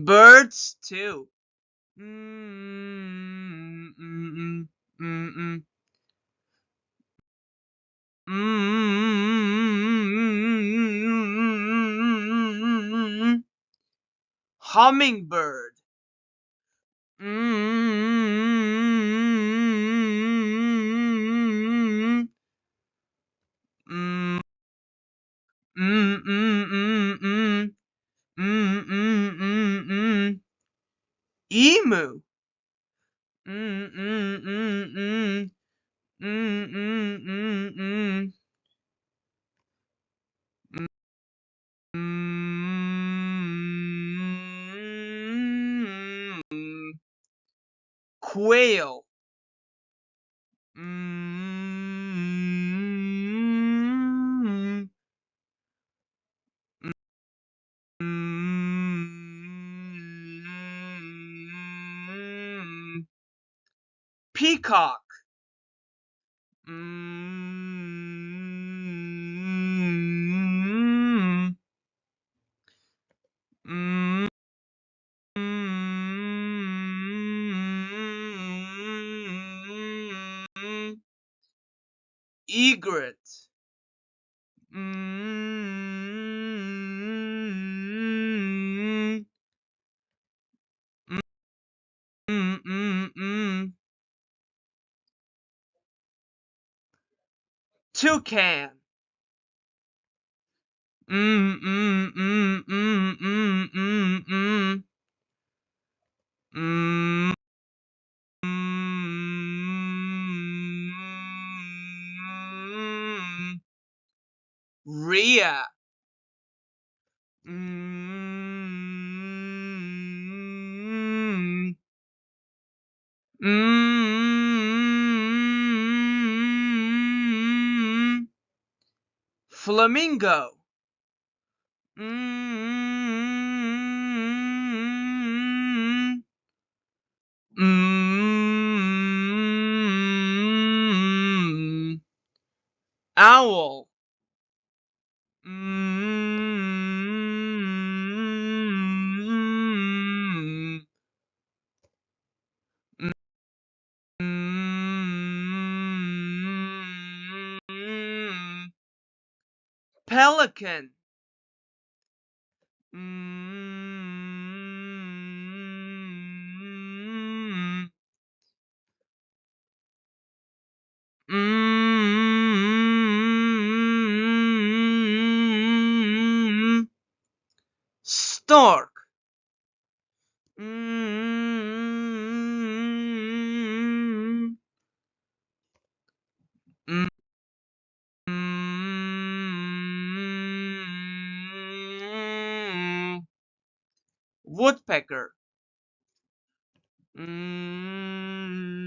Birds too. Mm, mm, mm, mm, mm. Hummingbird. Mm, mm, mm, mm, mm, mm, mm, mm, mm, mm. Emu. Mm, mm, mm, mm, mm, mm, mm, mm. Mm, quail. Mm, mm, peacock. Mm, mm, egret. Mm, mm, mm, mm. Toucan. Mm, mm, mm, mm, mm, mm, mm. Mm, mm, Rhea. Mm, mm, flamingo. Mm, mm, owl. Mm, mm, pelican. Mm, mm, stork. Mm, mm, woodpecker. Mm,